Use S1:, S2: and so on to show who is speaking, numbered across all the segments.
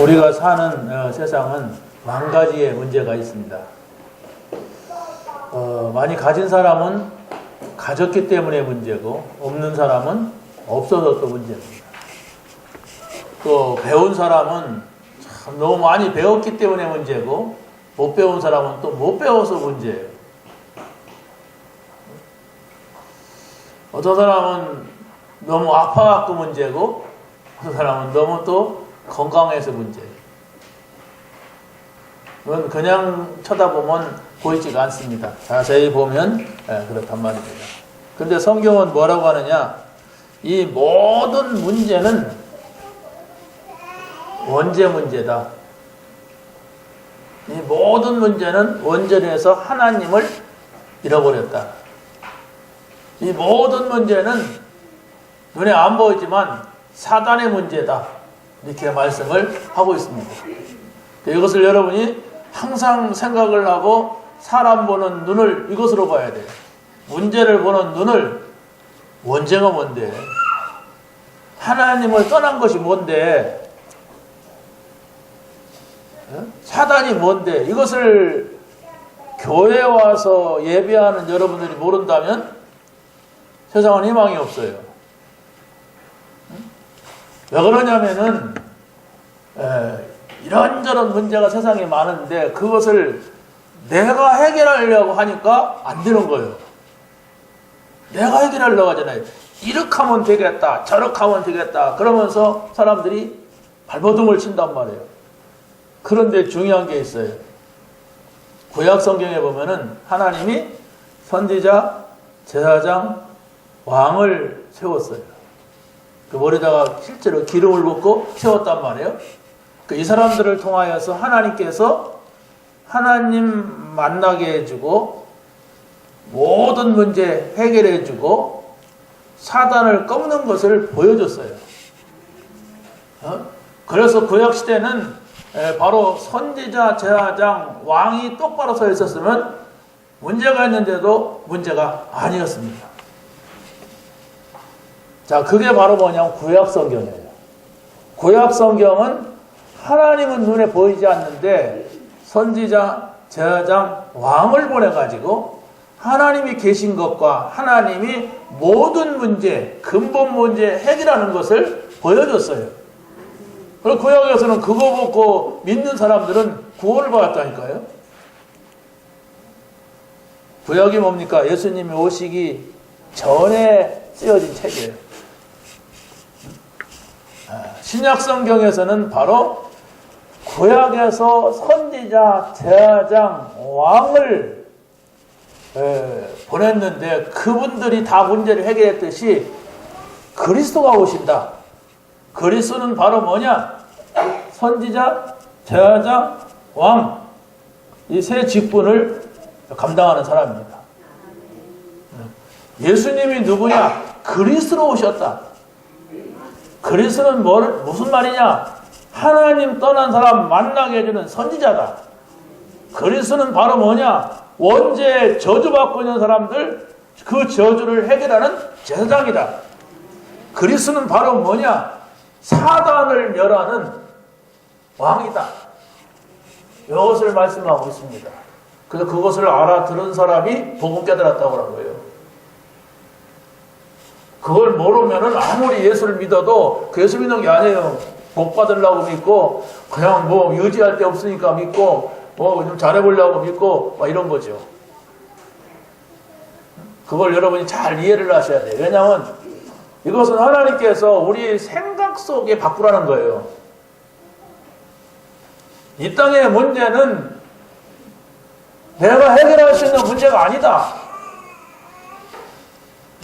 S1: 우리가 사는 세상은 만 가지의 문제가 있습니다. 많이 가진 사람은 가졌기 때문에 문제고, 없는 사람은 없어서 또 문제입니다. 또 배운 사람은 참 너무 많이 배웠기 때문에 문제고, 못 배운 사람은 또 못 배워서 문제예요. 어떤 사람은 너무 아파갖고 문제고, 어떤 사람은 너무 또 건강해서 문제예요. 그건 그냥 쳐다보면 보이지가 않습니다. 자세히 보면 그렇단 말입니다. 그런데 성경은 뭐라고 하느냐? 이 모든 문제는 원죄 문제다. 이 모든 문제는 원죄에서 하나님을 잃어버렸다. 이 모든 문제는 눈에 안 보이지만 사단의 문제다. 이렇게 말씀을 하고 있습니다. 이것을 여러분이 항상 생각을 하고 사람 보는 눈을 이것으로 봐야 돼요. 문제를 보는 눈을, 원죄가 뭔데? 하나님을 떠난 것이 뭔데? 사단이 뭔데? 이것을 교회에 와서 예배하는 여러분들이 모른다면 세상은 희망이 없어요. 왜 그러냐면은 이런저런 문제가 세상에 많은데 그것을 내가 해결하려고 하니까 안 되는 거예요. 내가 해결하려고 하잖아요. 이렇게 하면 되겠다, 저렇게 하면 되겠다 그러면서 사람들이 발버둥을 친단 말이에요. 그런데 중요한 게 있어요. 구약 성경에 보면은 하나님이 선지자, 제사장, 왕을 세웠어요. 그 머리다가 실제로 기름을 붓고 세웠단 말이에요. 이 사람들을 통하여서 하나님께서 하나님 만나게 해주고 모든 문제 해결해주고 사단을 꺾는 것을 보여줬어요. 그래서 구약시대는 바로 선지자, 제사장, 왕이 똑바로 서 있었으면 문제가 있는데도 문제가 아니었습니다. 자, 그게 바로 뭐냐면 구약성경이에요. 구약성경은 하나님은 눈에 보이지 않는데 선지자, 제사장, 왕을 보내가지고 하나님이 계신 것과 하나님이 모든 문제, 근본 문제 해결하는 것을 보여줬어요. 그리고 구약에서는 그거 보고 믿는 사람들은 구원을 받았다니까요. 구약이 뭡니까? 예수님이 오시기 전에 쓰여진 책이에요. 신약성경에서는 바로 구약에서 선지자, 제사장, 왕을 보냈는데 그분들이 다 문제를 해결했듯이 그리스도가 오신다. 그리스도는 바로 뭐냐? 선지자, 제사장, 왕, 이 세 직분을 감당하는 사람입니다. 예수님이 누구냐? 그리스도로 오셨다. 그리스도는 무슨 말이냐? 하나님 떠난 사람 만나게 해주는 선지자다. 그리스도는 바로 뭐냐? 원죄에 저주받고 있는 사람들 그 저주를 해결하는 제사장이다. 그리스도는 바로 뭐냐? 사단을 멸하는 왕이다. 이것을 말씀하고 있습니다. 그래서 그것을 알아들은 사람이 복음 깨달았다고 하는 거예요. 그걸 모르면은 아무리 예수를 믿어도 그 예수 믿는 게 아니에요. 복 받으려고 믿고 그냥 뭐 유지할 데 없으니까 믿고 뭐 좀 잘해보려고 믿고 막 이런 거죠. 그걸 여러분이 잘 이해를 하셔야 돼요. 왜냐하면 이것은 하나님께서 우리 생각 속에 바꾸라는 거예요. 이 땅의 문제는 내가 해결할 수 있는 문제가 아니다.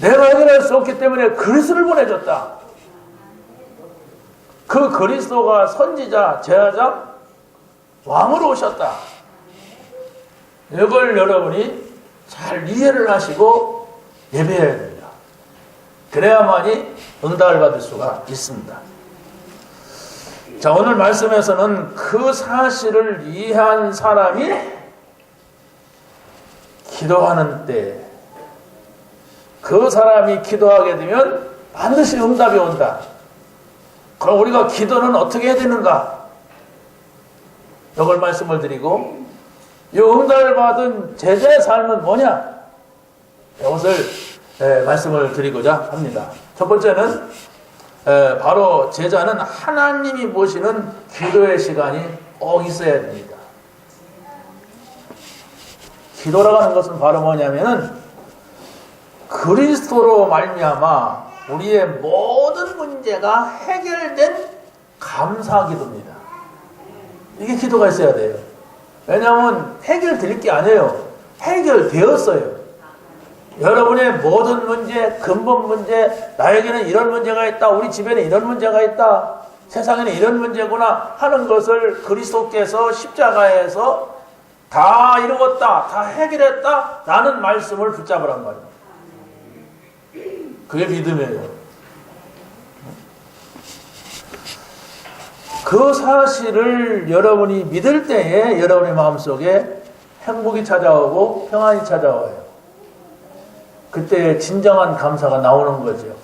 S1: 내가 해결할 수 없기 때문에 그리스도를 보내줬다. 그 그리스도가 선지자, 제사장, 왕으로 오셨다. 이걸 여러분이 잘 이해를 하시고 예배해야 됩니다. 그래야만이 응답을 받을 수가 있습니다. 자, 오늘 말씀에서는 그 사실을 이해한 사람이 기도하는 때 그 사람이 기도하게 되면 반드시 응답이 온다. 그럼 우리가 기도는 어떻게 해야 되는가? 이걸 말씀을 드리고, 이 응답을 받은 제자의 삶은 뭐냐? 이것을 말씀을 드리고자 합니다. 첫 번째는 바로 제자는 하나님이 모시는 기도의 시간이 꼭 있어야 됩니다. 기도라고 하는 것은 바로 뭐냐면은 그리스도로 말미암아 우리의 모든 문제가 해결된 감사기도입니다. 이게 기도가 있어야 돼요. 왜냐하면 해결될 게 아니에요. 해결되었어요. 여러분의 모든 문제, 근본 문제, 나에게는 이런 문제가 있다, 우리 집에는 이런 문제가 있다, 세상에는 이런 문제구나 하는 것을 그리스도께서 십자가에서 다 이루었다, 다 해결했다 라는 말씀을 붙잡으란 말이에요. 그게 믿음이에요. 그 사실을 여러분이 믿을 때에 여러분의 마음속에 행복이 찾아오고 평안이 찾아와요. 그때 진정한 감사가 나오는 거죠.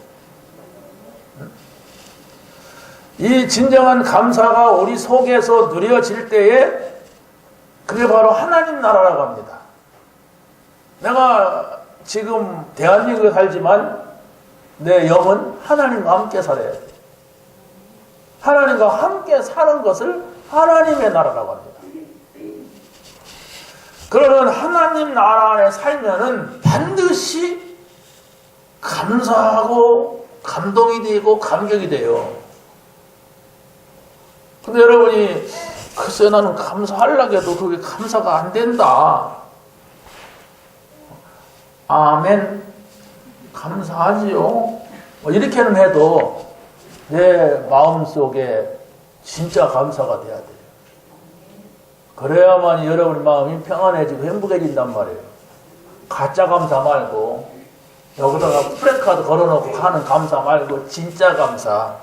S1: 이 진정한 감사가 우리 속에서 누려질 때에 그게 바로 하나님 나라라고 합니다. 내가 지금 대한민국에 살지만 내 영은 하나님과 함께 살아야 돼. 하나님과 함께 사는 것을 하나님의 나라라고 합니다. 그러면 하나님 나라 안에 살면은 반드시 감사하고 감동이 되고 감격이 돼요. 근데 여러분이 글쎄 나는 감사하려고 해도 그게 감사가 안 된다. 아멘. 감사하지요. 뭐 이렇게는 해도 내 마음속에 진짜 감사가 돼야 돼요. 그래야만 여러분 마음이 평안해지고 행복해진단 말이에요. 가짜 감사 말고 여기다가 프레카드 걸어놓고 하는 감사 말고 진짜 감사.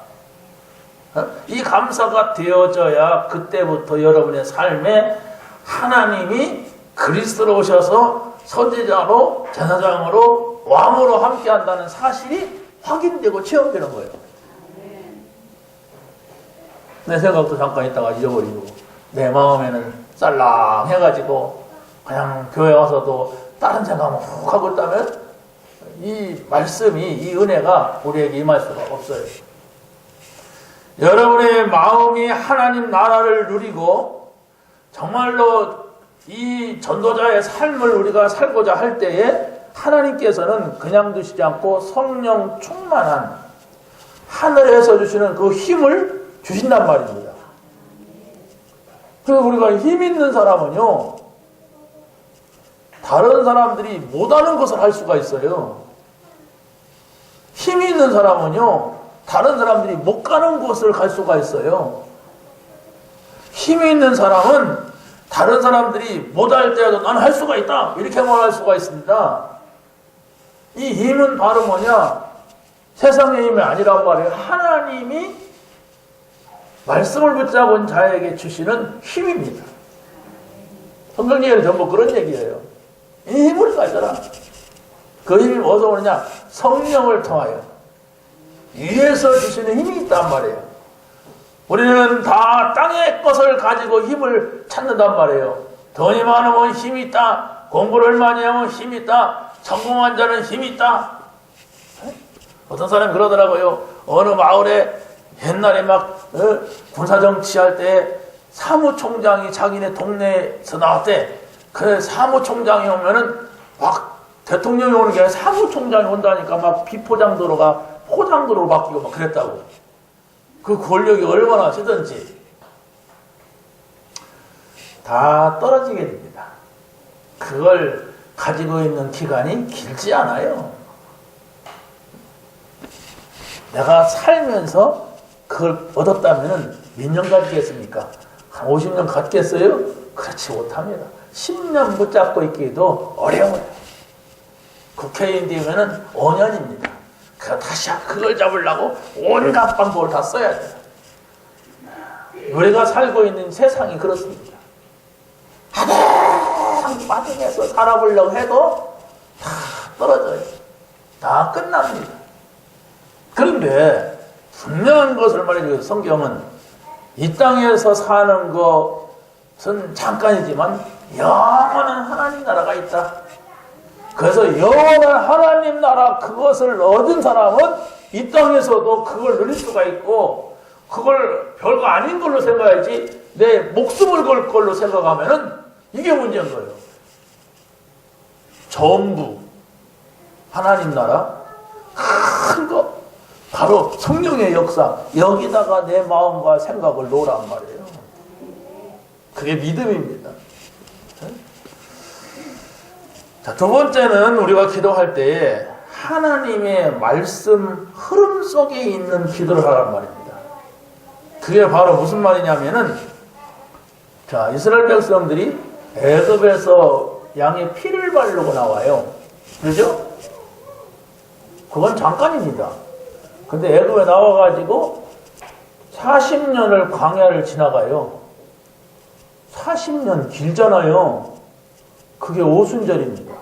S1: 이 감사가 되어져야 그때부터 여러분의 삶에 하나님이 그리스도로 오셔서 선지자로 제사장으로 왕으로 함께한다는 사실이 확인되고 체험되는 거예요. 내 생각도 잠깐 있다가 잊어버리고 내 마음에는 쌀랑해가지고 그냥 교회 와서도 다른 생각만 훅 하고 있다면 이 말씀이, 이 은혜가 우리에게 임할 수가 없어요. 여러분의 마음이 하나님 나라를 누리고 정말로 이 전도자의 삶을 우리가 살고자 할 때에 하나님께서는 그냥 두시지 않고 성령 충만한 하늘에서 주시는 그 힘을 주신단 말입니다. 그래서 우리가 힘 있는 사람은요, 다른 사람들이 못하는 것을 할 수가 있어요. 힘이 있는 사람은요, 다른 사람들이 못 가는 곳을 갈 수가 있어요. 힘이 있는 사람은 다른 사람들이 못할 때에도 나는 할 수가 있다, 이렇게 말할 수가 있습니다. 이 힘은 바로 뭐냐? 세상의 힘이 아니란 말이에요. 하나님이 말씀을 붙잡은 자에게 주시는 힘입니다. 성경 얘기는 전부 그런 얘기예요. 이 힘을 가져라. 그 힘이 어디서 오느냐? 성령을 통하여 위에서 주시는 힘이 있단 말이에요. 우리는 다 땅의 것을 가지고 힘을 찾는단 말이에요. 돈이 많으면 힘이 있다. 공부를 많이 하면 힘이 있다. 성공한 자는 힘이 있다. 어떤 사람이 그러더라고요. 어느 마을에 옛날에 막 군사정치할 때 사무총장이 자기네 동네에서 나왔대. 그 사무총장이 오면은 막 대통령이 오는 게 아니라 사무총장이 온다니까 막 비포장도로가 포장도로로 바뀌고 막 그랬다고. 그 권력이 얼마나 세든지 다 떨어지게 됩니다. 그걸 가지고 있는 기간이 길지 않아요. 내가 살면서 그걸 얻었다면 몇 년 가지겠습니까? 한 50년 갖겠어요? 그렇지 못합니다. 10년 붙잡고 있기도 어려워요. 국회의원 되면은 5년입니다. 다시 그걸 잡으려고 온갖 방법을 다 써야 돼요. 우리가 살고 있는 세상이 그렇습니다. 하등 마등해서 살아보려고 해도 다 떨어져요. 다 끝납니다. 그런데 분명한 것을 말해주고 성경은 이 땅에서 사는 거 잠깐이지만 영원한 하나님 나라가 있다. 그래서 영원한 하나님 나라 그것을 얻은 사람은 이 땅에서도 그걸 누릴 수가 있고, 그걸 별거 아닌 걸로 생각하지 내 목숨을 걸 걸로 생각하면은 이게 문제인 거예요. 전부 하나님 나라 큰 거 바로 성령의 역사, 여기다가 내 마음과 생각을 놓으란 말이에요. 그게 믿음입니다. 자, 두 번째는 우리가 기도할 때에 하나님의 말씀 흐름 속에 있는 기도를 하란 말입니다. 그게 바로 무슨 말이냐면은, 자, 이스라엘 백성들이 애굽에서 양의 피를 바르고 나와요. 그렇죠? 그건 잠깐입니다. 근데 애굽에 나와가지고 40년을 광야를 지나가요. 40년 길잖아요. 그게 오순절입니다.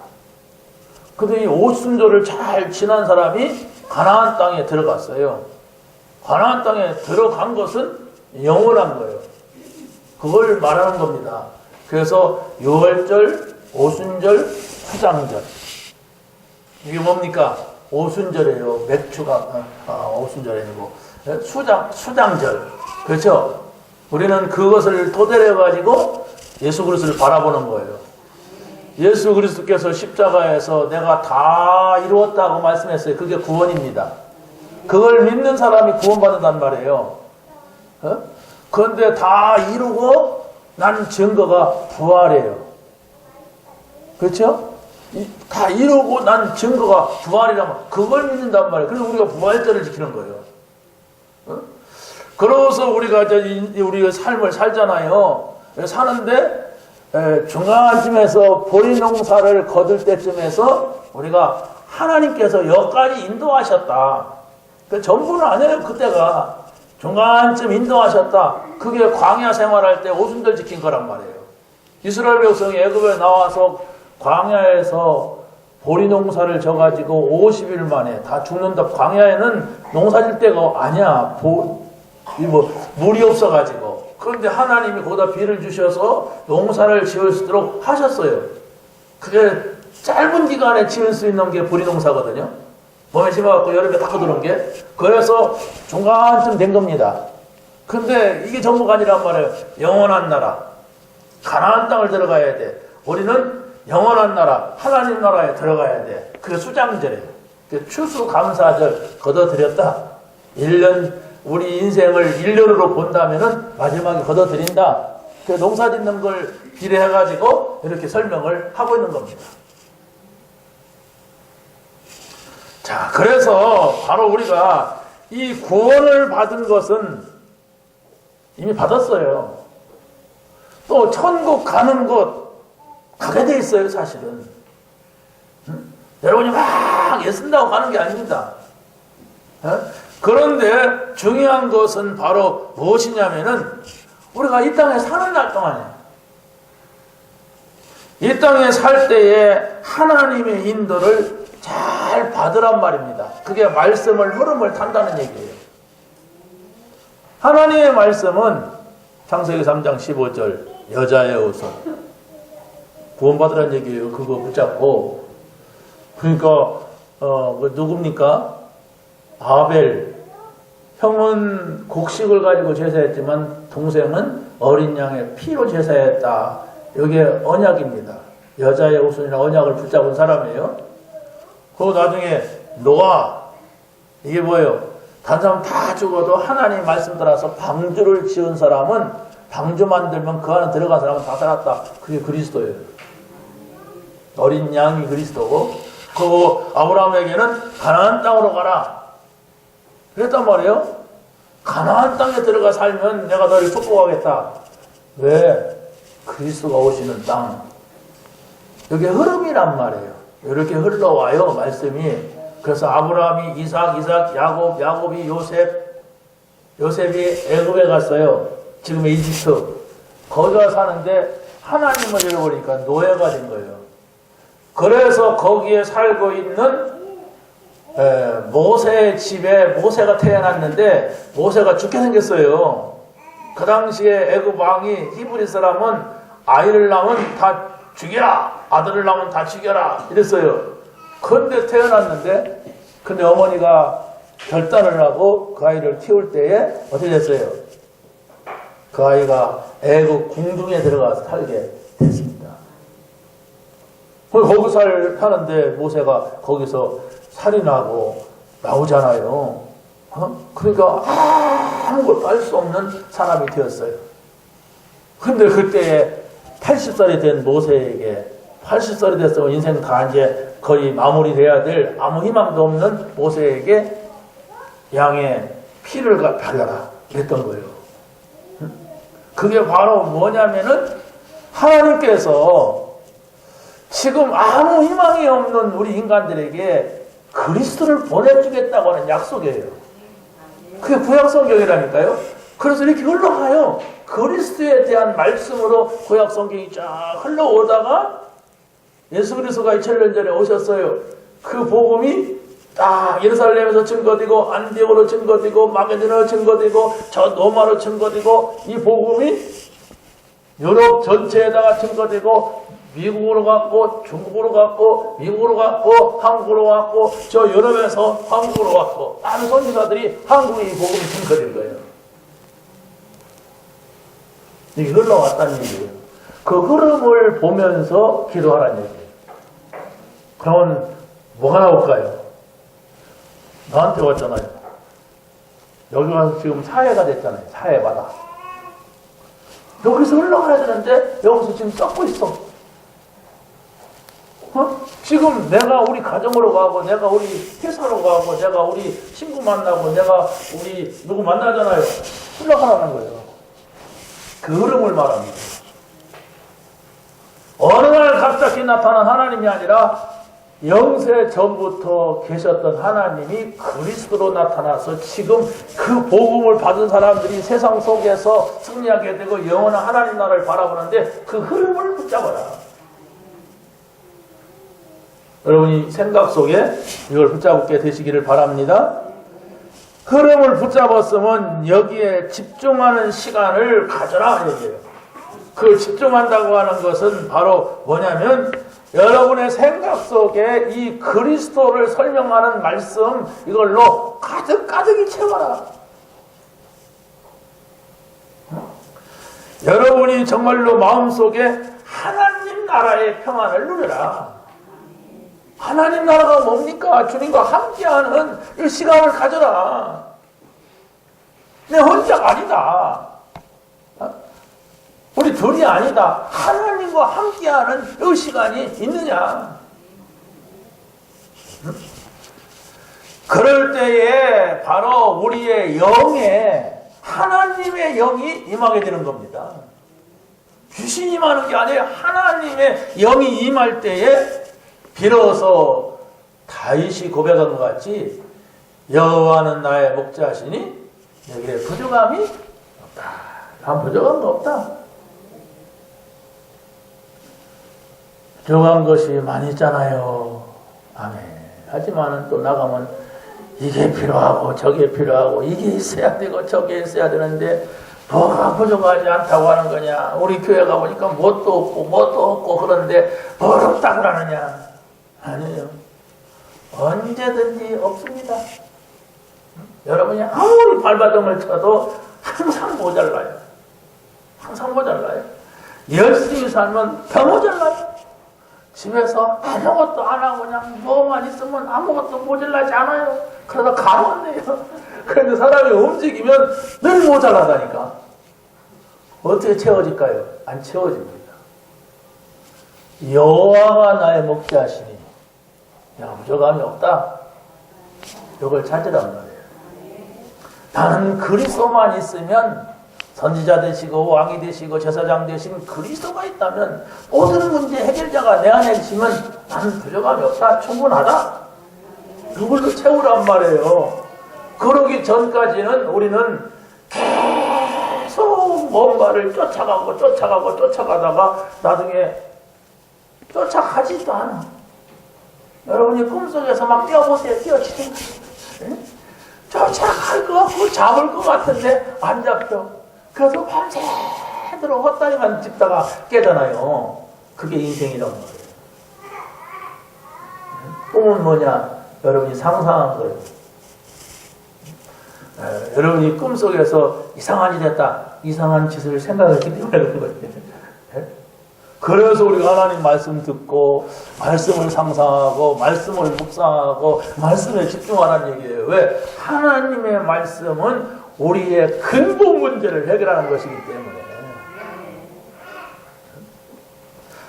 S1: 근데 이 오순절을 잘 지난 사람이 가나안 땅에 들어갔어요. 가나안 땅에 들어간 것은 영원한 거예요. 그걸 말하는 겁니다. 그래서 유월절, 오순절, 수장절. 이게 뭡니까? 오순절이에요. 맥주가 오순절이 아니고 수장절. 그렇죠? 우리는 그것을 토대로 해가지고 예수 그리스도를 바라보는 거예요. 예수 그리스도께서 십자가에서 내가 다 이루었다고 말씀했어요. 그게 구원입니다. 그걸 믿는 사람이 구원받는단 말이에요. 그런데 다 이루고 난 증거가 부활이에요. 그렇죠? 다 이루고 난 증거가 부활이라면 그걸 믿는단 말이에요. 그래서 우리가 부활절을 지키는 거예요. 그러고서 우리가 우리의 삶을 살잖아요. 사는데 중간쯤에서 보리농사를 거둘 때쯤에서 우리가 하나님께서 여기까지 인도하셨다. 전부는 아니에요. 그때가 중간쯤 인도하셨다. 그게 광야 생활할 때 오순절 지킨 거란 말이에요. 이스라엘 백성이 애굽에 나와서 광야에서 보리농사를 져가지고 50일 만에 다 죽는다. 광야에는 농사질 때가 아니야. 물이 없어가지고. 그런데 하나님이 거기다 비를 주셔서 농사를 지을 수 있도록 하셨어요. 그게 짧은 기간에 지을 수 있는 게 보리농사거든요. 봄에 심어갖고 여름에 다 거두는 게. 그래서 중간쯤 된 겁니다. 근데 이게 전부가 아니란 말이에요. 영원한 나라. 가나안 땅을 들어가야 돼. 우리는 영원한 나라, 하나님 나라에 들어가야 돼. 그게 수장절이에요. 추수감사절 거둬들였다. 1년, 우리 인생을 1년으로 본다면은 마지막에 거둬들인다. 그 농사 짓는 걸 비례해가지고 이렇게 설명을 하고 있는 겁니다. 자, 그래서 바로 우리가 이 구원을 받은 것은 이미 받았어요. 또 천국 가는 곳 가게 돼 있어요, 사실은. 여러분이 막 애쓴다고 가는 게 아닙니다. 그런데 중요한 것은 바로 무엇이냐면은 우리가 이 땅에 사는 날 동안이에요. 이 땅에 살 때에 하나님의 인도를 잘 받으란 말입니다. 그게 말씀을 흐름을 탄다는 얘기예요. 하나님의 말씀은 창세기 3장 15절 여자의 옷은 구원받으라는 얘기예요. 그거 붙잡고. 그러니까 누굽니까? 아벨. 형은 곡식을 가지고 제사했지만 동생은 어린 양의 피로 제사했다. 이게 언약입니다. 여자의 옷이나 언약을 붙잡은 사람이에요. 그리고 나중에 노아. 이게 뭐예요? 다른 사람 다 죽어도 하나님 말씀 따라서 방주를 지은 사람은 방주 만들면 그 안에 들어간 사람은 다 살았다. 그게 그리스도예요. 어린 양이 그리스도고, 그 아브라함에게는 가나안 땅으로 가라. 그랬단 말이에요. 가나안 땅에 들어가 살면 내가 너를 축복하겠다. 왜? 그리스도가 오시는 땅. 여기 흐름이란 말이에요. 이렇게 흘러와요, 말씀이. 그래서 아브라함이 이삭, 야곱, 야곱이 요셉, 요셉이 애굽에 갔어요. 지금의 이집트. 거기가 사는데 하나님을 잃어버리니까 노예가 된 거예요. 그래서 거기에 살고 있는 모세의 집에 모세가 태어났는데 모세가 죽게 생겼어요. 그 당시에 애굽 왕이 히브리 사람은 아이를 낳으면 다 죽여라, 아들을 낳으면 다 죽여라 이랬어요. 그런데 태어났는데, 근데 어머니가 결단을 하고 그 아이를 키울 때에 어떻게 됐어요? 그 아이가 애굽 궁중에 들어가서 살게 됐습니다. 거기서 사는데 모세가 거기서 살인하고 나오잖아요. 그러니까 아무것도 할 수 없는 사람이 되었어요. 근데 그때 80살이 된 모세에게, 80살이 됐으면 인생 다 이제 거의 마무리돼야 될 아무 희망도 없는 모세에게 양의 피를 바려라 그랬던 거예요. 그게 바로 뭐냐면은 하나님께서 지금 아무 희망이 없는 우리 인간들에게 그리스도를 보내주겠다고 하는 약속이에요. 그게 구약성경이라니까요. 그래서 이렇게 흘러가요. 그리스도에 대한 말씀으로 구약성경이 쫙 흘러오다가 예수 그리스도가 2000년 전에 오셨어요. 그 복음이 딱 예루살렘에서 증거되고, 안디옥으로 증거되고, 마게도냐로 증거되고, 저 로마로 증거되고, 이 복음이 유럽 전체에다가 증거되고, 미국으로 갔고, 중국으로 갔고, 미국으로 갔고, 한국으로 갔고, 저 유럽에서 한국으로 갔고, 많은 선지자들이 한국에 이 복음이 증거된 거예요. 이게 흘러왔다는 얘기예요. 그 흐름을 보면서 기도하라는 얘기예요. 그러면 뭐가 나올까요? 나한테 왔잖아요. 여기 와서 지금 사회가 됐잖아요. 사회바다. 여기서 흘러가야 되는데 여기서 지금 썩고 있어. 지금 내가 우리 가정으로 가고, 내가 우리 회사로 가고, 내가 우리 친구 만나고, 내가 우리 누구 만나잖아요. 흘러가라는 거예요. 그 흐름을 말합니다. 어느 날 갑자기 나타난 하나님이 아니라 영세 전부터 계셨던 하나님이 그리스도로 나타나서 지금 그 복음을 받은 사람들이 세상 속에서 승리하게 되고 영원한 하나님 나라를 바라보는데 그 흐름을 붙잡아라. 여러분이 생각 속에 이걸 붙잡게 되시기를 바랍니다. 흐름을 붙잡았으면 여기에 집중하는 시간을 가져라 얘기해요. 그 집중한다고 하는 것은 바로 뭐냐면 여러분의 생각 속에 이 그리스도를 설명하는 말씀 이걸로 가득가득이 채워라. 여러분이 정말로 마음속에 하나님 나라의 평안을 누려라. 하나님 나라가 뭡니까? 주님과 함께하는 이 시간을 가져라. 내 혼자가 아니다. 우리 둘이 아니다. 하나님과 함께하는 이 시간이 있느냐? 그럴 때에 바로 우리의 영에 하나님의 영이 임하게 되는 겁니다. 귀신이 임하는 게 아니라 하나님의 영이 임할 때에 비로소 다윗이 고백한 것 같이 여호와는 나의 목자시니 내게 부족함이 없다. 난 부족함도 없다. 부족한 것이 많이 있잖아요. 아멘. 하지만은 또 나가면 이게 필요하고 저게 필요하고 이게 있어야 되고 저게 있어야 되는데 뭐가 부족하지 않다고 하는 거냐. 우리 교회 가보니까 뭣도 없고 그런데 뭘 없다고 하느냐. 아니에요. 언제든지 없습니다. 여러분이 아무리 발바닥을 쳐도 항상 모자라요. 항상 모자라요. 열심히 살면 더 모자라요. 집에서 아무것도 안 하고 그냥 뭐만 있으면 아무것도 모자라지 않아요. 그러다 가만해요. 그런데 사람이 움직이면 늘 모자라다니까. 어떻게 채워질까요? 안 채워집니다. 여호와가 나의 목자시니 부족함이 없다. 이걸 찾으란 말이에요. 나는 그리스도만 있으면 선지자 되시고 왕이 되시고 제사장 되신 그리스도가 있다면 모든 문제 해결자가 내 안에 있으면 나는 부족함이 없다. 충분하다. 그걸로 채우란 말이에요. 그러기 전까지는 우리는 계속 뭔가를 쫓아가다가 나중에 쫓아가지도 않아. 여러분이 꿈속에서 막 뛰어보세요. 뛰어치는 쫓아갈 것 같고 잡을 것 같은데 안 잡혀. 그래서 밤새도록 헛다리만 짚다가 깨잖아요. 그게 인생이란 말이에요. 꿈은 뭐냐? 여러분이 상상한 거예요. 여러분이 꿈속에서 이상한 일이 했다. 이상한 짓을 생각했기 때문에 그런 거예요. 그래서 우리가 하나님 말씀 듣고 말씀을 상상하고 말씀을 묵상하고 말씀에 집중하라는 얘기예요. 왜? 하나님의 말씀은 우리의 근본 문제를 해결하는 것이기 때문에.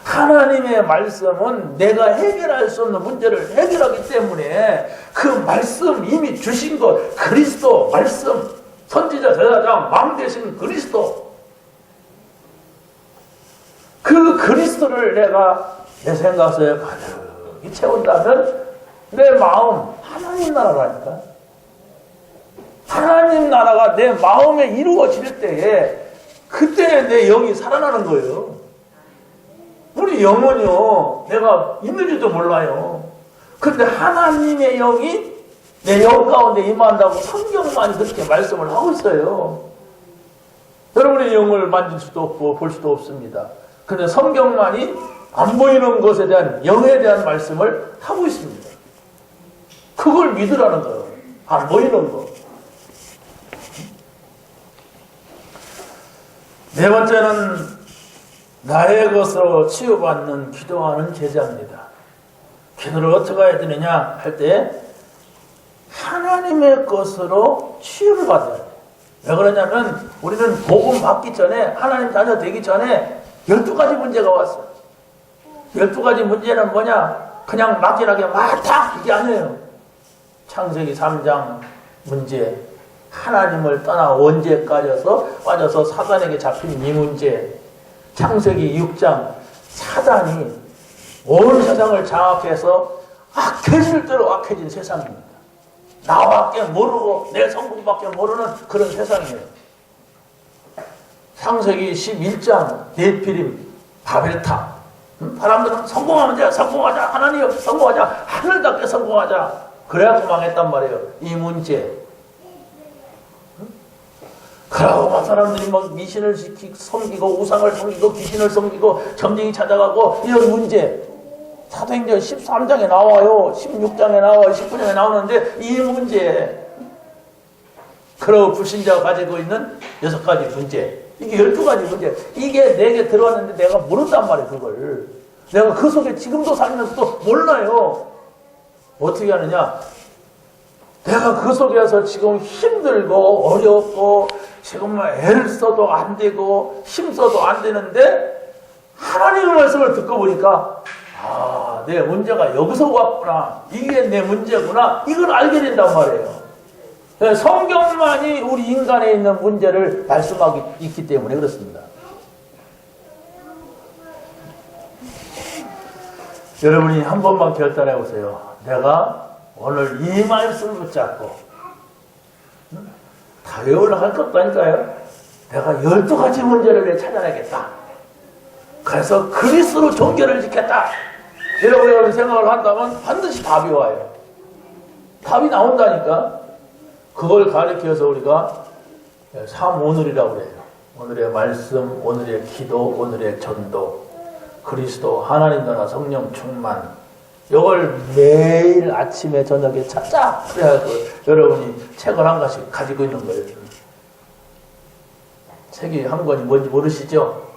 S1: 하나님의 말씀은 내가 해결할 수 없는 문제를 해결하기 때문에 그 말씀 이미 주신 것, 그리스도 말씀, 선지자, 제사장, 왕 되신 그리스도, 그 그리스도를 내가 내 생각 속에 가득히 채운다면 내 마음 하나님 나라라니까. 하나님 나라가 내 마음에 이루어질 때에 그때 내 영이 살아나는 거예요. 우리 영은요, 내가 있는지도 몰라요. 근데 하나님의 영이 내 영 가운데 임한다고 성경만이 그렇게 말씀을 하고 있어요. 여러분의 영을 만질 수도 없고 볼 수도 없습니다. 근데 성경만이 안 보이는 것에 대한 영에 대한 말씀을 하고 있습니다. 그걸 믿으라는 거예요. 안 보이는 거. 네 번째는 나의 것으로 치유받는 기도하는 제자입니다. 기도를 어떻게 해야 되느냐 할 때 하나님의 것으로 치유를 받아야 돼요. 왜 그러냐면 우리는 복음 받기 전에 하나님 자녀 되기 전에 12가지 문제가 왔어요. 12가지 문제는 뭐냐? 그냥 막연하게 마탁 이게 아니에요. 창세기 3장 문제, 하나님을 떠나 원죄에 빠져서 사단에게 잡힌 이 문제, 창세기 6장 사단이 온 세상을 장악해서 악해질 대로 악해진 세상입니다. 나밖에 모르고 내 성공밖에 모르는 그런 세상이에요. 창세기 11장 네피림 바벨탑, 사람들은 성공하면 돼, 성공하자, 하나님 성공하자, 하늘답게 성공하자, 그래야 망했단 말이에요. 이 문제. 그러고 막 사람들이 막 미신을 섬기고 우상을 섬기고 귀신을 섬기고 점쟁이 찾아가고 이런 문제. 사도행전 13장에 나와요. 16장에 나와요. 19장에 나오는데 이 문제. 그러고 불신자가 가지고 있는 6가지 문제. 이게 12가지 문제. 이게 내게 들어왔는데 내가 모른단 말이에요. 그걸. 내가 그 속에 지금도 살면서도 몰라요. 어떻게 하느냐. 내가 그 속에서 지금 힘들고 어렵고 지금 애를 써도 안 되고 힘 써도 안 되는데 하나님의 말씀을 듣고 보니까 아, 내 문제가 여기서 왔구나. 이게 내 문제구나. 이걸 알게 된단 말이에요. 성경만이 우리 인간에 있는 문제를 말씀하기 있기 때문에 그렇습니다. 여러분이 한 번만 결단해 보세요. 내가 오늘 이 말씀을 붙잡고 다 외우려 할 것도 아닐까요? 내가 12가지 문제를 찾아내겠다. 그래서 그리스도로 종교를 지켰다. 여러분이 생각을 한다면 반드시 답이 와요. 답이 나온다니까. 그걸 가리켜서 우리가 삼오늘이라고 그래요. 오늘의 말씀, 오늘의 기도, 오늘의 전도, 그리스도, 하나님 나라, 성령 충만. 이걸 매일 아침에 저녁에 찾자. 그래야 여러분이 책을 한 권씩 가지고 있는 거예요. 책이 한 권이 뭔지 모르시죠?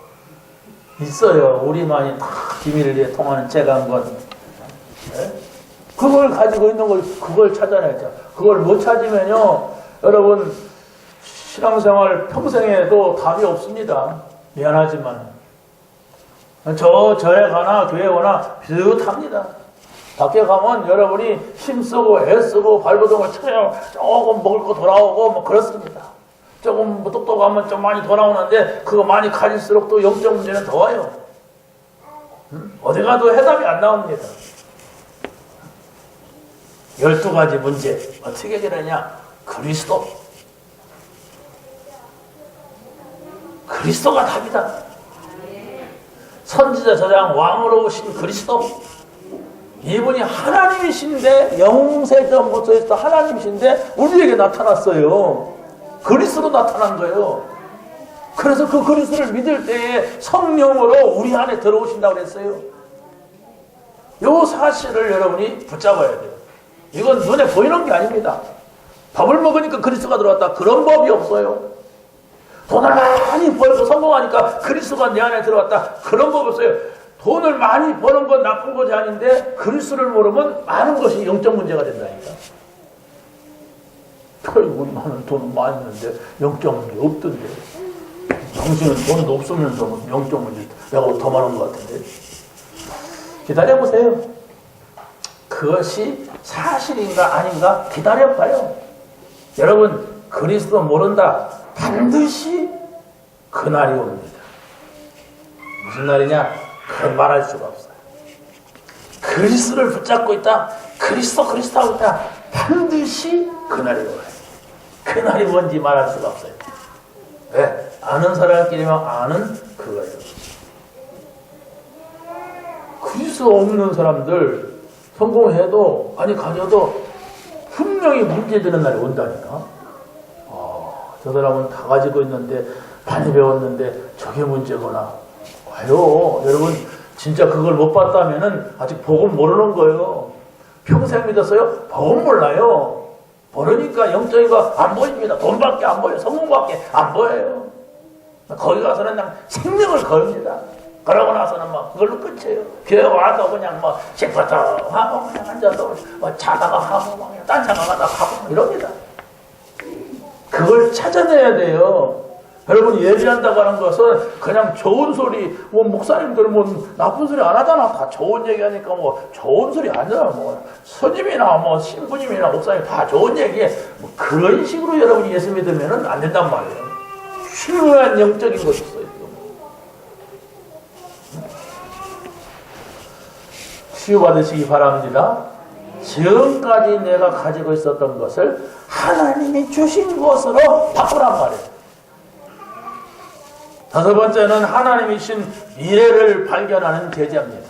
S1: 있어요. 우리만이 다 비밀을 통하는 책 한 권. 네? 그걸 가지고 있는 걸, 그걸 찾아내자. 그걸 못 찾으면요, 여러분, 신앙생활 평생에도 답이 없습니다. 미안하지만. 절에 가나, 교회 가나 비슷합니다. 밖에 가면 여러분이 힘쓰고 애쓰고 발버둥을 쳐요. 조금 먹을 거 돌아오고 뭐 그렇습니다. 조금 똑똑하면 좀 많이 돌아오는데 그거 많이 가질수록 또 영적 문제는 더 와요. 어디 가도 해답이 안 나옵니다. 12가지 문제 어떻게 해결하냐? 그리스도. 그리스도가 답이다. 선지자, 제사장, 왕으로 오신 그리스도. 이분이 하나님이신데, 영세전부터 하나님이신데 우리에게 나타났어요. 그리스도로 나타난 거예요. 그래서 그 그리스도를 믿을 때에 성령으로 우리 안에 들어오신다고 그랬어요. 이 사실을 여러분이 붙잡아야 돼요. 이건 눈에 보이는 게 아닙니다. 밥을 먹으니까 그리스도가 들어왔다. 그런 법이 없어요. 돈을 많이 벌고 성공하니까 그리스도가 내 안에 들어왔다. 그런 법이 없어요. 돈을 많이 버는 건 나쁜 것이 아닌데 그리스도를 모르면 많은 것이 영적 문제가 된다니까. 나는 돈 많이 있는데 영적 문제 없던데. 당신은 돈도 없으면서 무슨 영적 문제 내가 더 많은 것 같은데. 기다려보세요. 그것이 사실인가 아닌가 기다려봐요. 여러분 그리스도 모른다. 반드시 그날이 옵니다. 무슨 날이냐? 그건 말할 수가 없어요. 그리스도를 붙잡고 있다. 그리스도 하고 있다. 반드시 그날이 와요. 그날이 뭔지 말할 수가 없어요. 왜? 아는 사람끼리만 아는 그거예요. 그리스도 없는 사람들 성공해도 아니 가져도 분명히 문제되는 날이 온다니까. 저 사람은 다 가지고 있는데 많이 배웠는데 저게 문제구나. 와요. 여러분 진짜 그걸 못 봤다면은 아직 복음 모르는 거예요. 평생 믿었어요? 복음 몰라요. 모르니까 영적인 거 안 보입니다. 돈밖에 안 보여요. 성공밖에 안 보여요. 거기 가서는 그냥 생명을 걸습니다. 그러고 나서는 뭐 그걸로 끝이에요. 교회 와서 그냥 뭐 셰퍼터 하고 그냥 앉아서 뭐 자다가 하고 뭐 딴 차가 가다가 하고 뭐 이럽니다. 그걸 찾아내야 돼요. 여러분 예배한다고 하는 것은 그냥 좋은 소리, 뭐 목사님들 뭐 나쁜 소리 안 하잖아. 다 좋은 얘기하니까 뭐 좋은 소리 아니잖아. 뭐 스님이나 뭐 신부님이나 목사님 다 좋은 얘기해. 뭐 그런 식으로 여러분이 예수 믿으면 안 된단 말이에요. 중요한 영적인 것이 있어요. 치유받으시기 바랍니다. 지금까지 내가 가지고 있었던 것을 하나님이 주신 것으로 바꾸란 말이에요. 다섯 번째는 하나님이신 미래를 발견하는 제자입니다.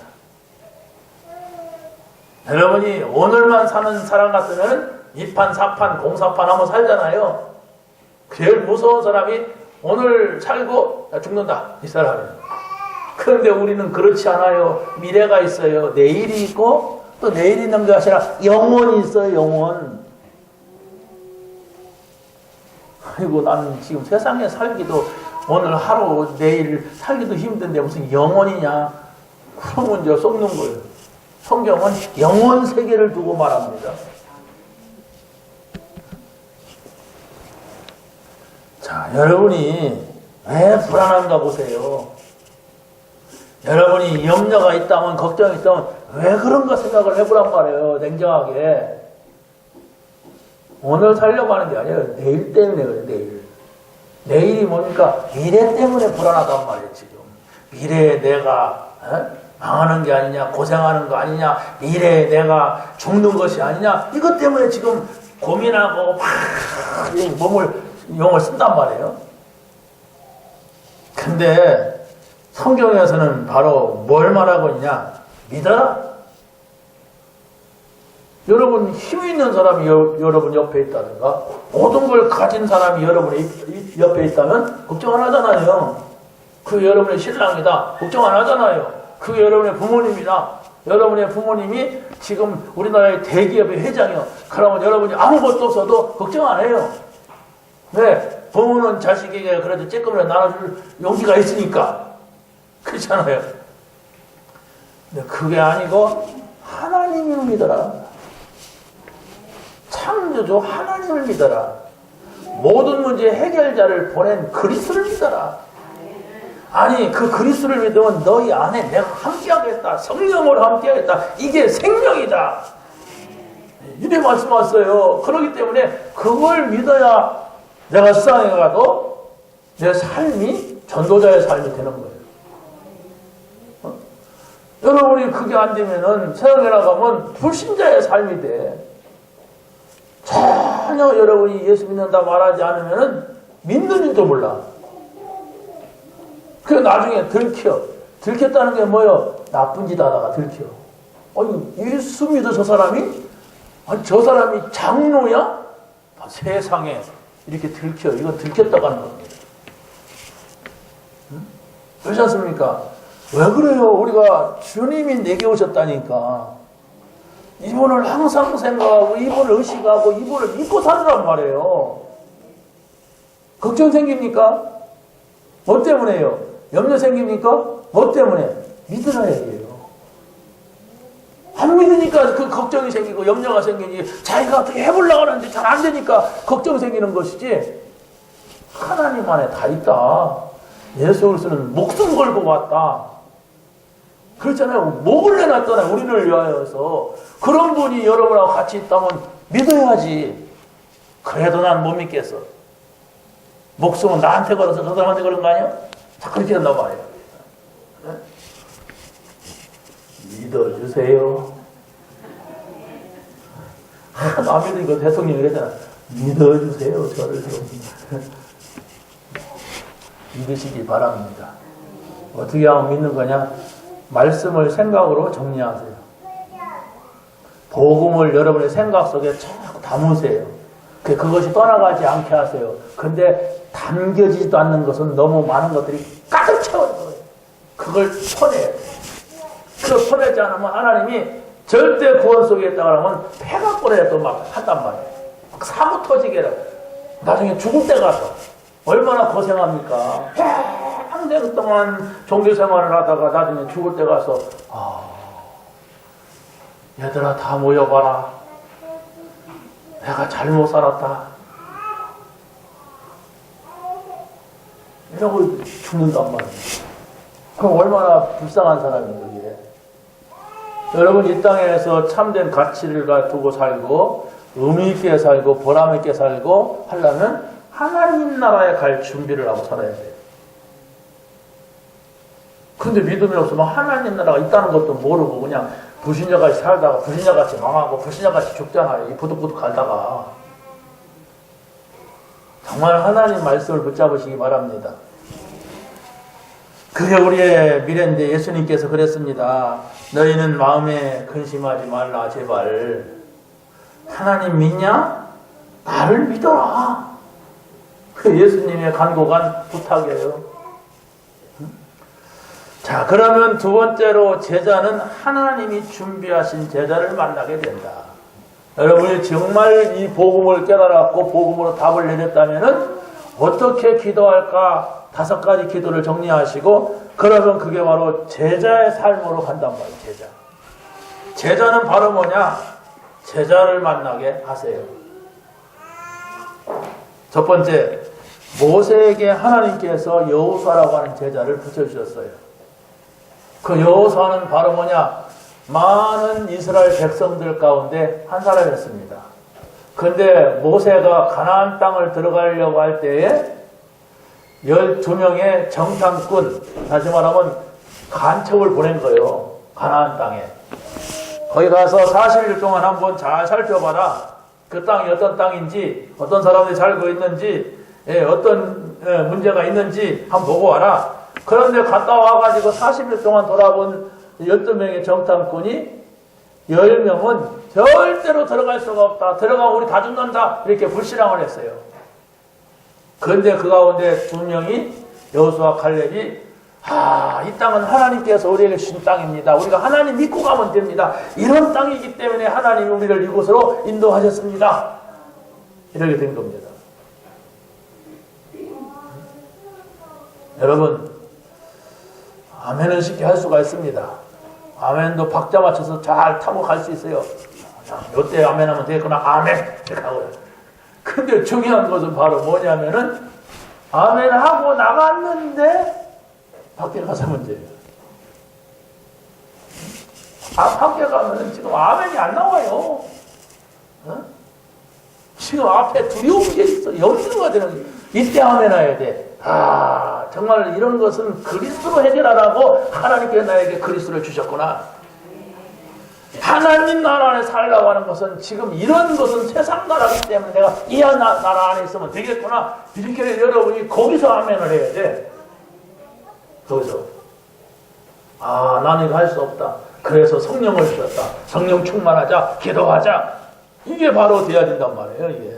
S1: 여러분이 오늘만 사는 사람 같으면 2판, 4판, 공사판 하면 살잖아요. 제일 무서운 사람이 오늘 살고 죽는다. 이 사람이에요. 그런데 우리는 그렇지 않아요. 미래가 있어요. 내일이 있고 또 내일 있는 것이 아니라 영원이 있어요. 영원. 아이고 나는 지금 세상에 살기도 오늘 하루 내일 살기도 힘든데 무슨 영원이냐. 그러면 이제 썩는 거예요. 성경은 영원 세계를 두고 말합니다. 자, 여러분이 왜 불안한가 보세요. 여러분이 염려가 있다면 걱정이 있다면 왜 그런가 생각을 해보란 말이에요. 냉정하게. 오늘 살려고 하는 게 아니에요. 내일 때문에 그래요. 내일. 내일이 뭡니까? 미래 때문에 불안하단 말이에요. 지금. 미래에 내가 망하는 게 아니냐, 고생하는 거 아니냐, 미래에 내가 죽는 것이 아니냐, 이것 때문에 지금 고민하고 막 용을 쓴단 말이에요. 근데 성경에서는 바로 뭘 말하고 있냐? 믿어라. 여러분 힘 있는 사람이 여러분 옆에 있다든가 모든 걸 가진 사람이 여러분 옆에 있다면 걱정 안 하잖아요. 그 여러분의 신랑이다. 걱정 안 하잖아요. 그 여러분의 부모님이다. 여러분의 부모님이 지금 우리나라의 대기업의 회장이요. 그러면 여러분이 아무것도 없어도 걱정 안 해요. 왜? 부모는 자식에게 그래도 조금이라도 나눠줄 용기가 있으니까. 그렇잖아요. 근데 그게 아니고 하나님을 믿어라. 창조주 하나님을 믿어라. 모든 문제 해결자를 보낸 그리스도를 믿어라. 아니 그 그리스도를 믿으면 너희 안에 내가 함께하겠다. 성령으로 함께하겠다. 이게 생명이다. 이래 말씀하셨어요. 그렇기 때문에 그걸 믿어야 내가 세상에 가도 내 삶이 전도자의 삶이 되는 거예요. 여러분이 그게 안 되면은 세상에 나가면 불신자의 삶이 돼. 전혀 여러분이 예수 믿는다 말하지 않으면은 믿는 줄도 몰라. 그 나중에 들켜. 들켰다는 게 뭐예요? 나쁜 짓 하다가 들켜. 아니 예수 믿어 저 사람이? 아니 저 사람이 장로야? 세상에 이렇게 들켜. 이건 들켰다고 하는 겁니다. 그렇지 않습니까? 왜 그래요? 우리가 주님이 내게 오셨다니까. 이분을 항상 생각하고 이분을 의식하고 이분을 믿고 살으란 말이에요. 걱정 생깁니까? 뭐 때문에요? 염려 생깁니까? 뭐 때문에? 믿으라 얘기해요. 안 믿으니까 그 걱정이 생기고 염려가 생기니 자기가 어떻게 해보려고 하는데 잘 안 되니까 걱정이 생기는 것이지, 하나님 안에 다 있다. 예수 그리스도는 목숨 걸고 왔다. 그렇잖아요. 목을 내놨잖아요. 우리를 위하여서. 그런 분이 여러분하고 같이 있다면 믿어야지. 그래도 난 못 믿겠어. 목숨은 나한테 걸어서 저 사람한테 그런 거 아니야? 자, 그렇게 된단 말이에요. 네? 믿어주세요. 안 믿으니까 대통령이 그랬잖아. 믿어주세요. 저를 좀. 믿으시기 바랍니다. 어떻게 하면 믿는 거냐? 말씀을 생각으로 정리하세요. 복음을 여러분의 생각 속에 자꾸 담으세요. 그것이 떠나가지 않게 하세요. 근데 담겨지지도 않는 것은 너무 많은 것들이 가득 채워진 거예요. 그걸 퍼내야 돼요. 그걸 퍼내지 않으면 하나님이 절대 구원 속에 있다고 하면 폐가꼴에 또 막 한단 말이에요. 사고 터지게 해요. 나중에 죽을 때 가서 얼마나 고생합니까? 평생 동안 종교 생활을 하다가 나중에 죽을 때 가서 얘들아 다 모여봐라. 내가 잘못 살았다. 이러고 죽는단 말이에요. 그럼 얼마나 불쌍한 사람이에요, 이게. 여러분, 이 땅에서 참된 가치를 두고 살고, 의미있게 살고, 보람있게 살고 하려면 하나님 나라에 갈 준비를 하고 살아야 돼요. 근데 믿음이 없으면 하나님 나라가 있다는 것도 모르고 그냥 불신자같이 살다가 불신자같이 망하고 불신자같이 죽잖아요. 이 부득부득 갈다가. 정말 하나님 말씀을 붙잡으시기 바랍니다. 그게 우리의 미래인데 예수님께서 그랬습니다. 너희는 마음에 근심하지 말라 제발. 하나님 믿냐? 나를 믿어라. 그 예수님의 간곡한 부탁이에요. 자, 그러면 두 번째로 제자는 하나님이 준비하신 제자를 만나게 된다. 여러분이 정말 이 복음을 깨달았고 복음으로 답을 내렸다면 어떻게 기도할까? 5가지 기도를 정리하시고, 그러면 그게 바로 제자의 삶으로 간단 말이에요. 제자. 제자는 바로 뭐냐? 제자를 만나게 하세요. 첫 번째, 모세에게 하나님께서 여호수아라고 하는 제자를 붙여주셨어요. 그 여호수아는 바로 뭐냐? 많은 이스라엘 백성들 가운데 한 사람이었습니다. 그런데 모세가 가나안 땅을 들어가려고 할 때에 12명의 정탐꾼, 다시 말하면 간첩을 보낸 거예요. 가나안 땅에. 거기 가서 40일 동안 한번 잘 살펴봐라. 그 땅이 어떤 땅인지, 어떤 사람들이 살고 있는지, 어떤 문제가 있는지 한번 보고 와라. 그런데 갔다 와가지고 40일 동안 돌아본 12명의 정탐꾼이 10명은 절대로 들어갈 수가 없다. 들어가면 우리 다 죽는다. 이렇게 불신앙을 했어요. 그런데 그 가운데 2명이 여호수아 칼렙이 이 땅은 하나님께서 우리에게 주신 땅입니다. 우리가 하나님 믿고 가면 됩니다. 이런 땅이기 때문에 하나님이 우리를 이곳으로 인도하셨습니다. 이렇게 된 겁니다. 여러분, 아멘은 쉽게 할 수가 있습니다. 아멘도 박자 맞춰서 잘 타고 갈 수 있어요. 요때 아멘 하면 되겠구나. 아멘! 이렇게 하고요. 근데 중요한 것은 바로 뭐냐면은 아멘 하고 나갔는데 밖에 가서 문제예요. 밖에 가면은 지금 아멘이 안 나와요. 지금 앞에 두려운 게 있어. 염려가 되는 게. 이때 아멘 해야 돼. 정말 이런 것은 그리스도로 해결하라고 하나님께서 나에게 그리스도를 주셨구나. 하나님 나라 안에 살라고 하는 것은 지금 이런 것은 세상 나라이기 때문에 내가 이 나라 안에 있으면 되겠구나. 이렇게 여러분이 거기서 아멘을 해야 돼. 거기서. 나는 이거 할 수 없다. 그래서 성령을 주셨다. 성령 충만하자. 기도하자. 이게 바로 돼야 된단 말이에요. 이게.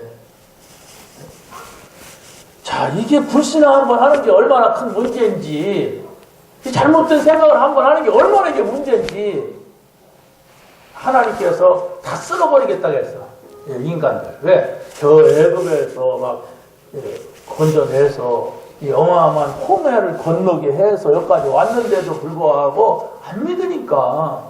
S1: 자, 이게 불신앙 한번 하는 게 얼마나 큰 문제인지, 이 잘못된 생각을 한번 하는 게 얼마나 이게 문제인지, 하나님께서 다 쓸어버리겠다고 했어. 예, 인간들. 왜? 저 애굽에서 막 건져내서 이 어마어마한 홍해를 건너게 해서 여기까지 왔는데도 불구하고 안 믿으니까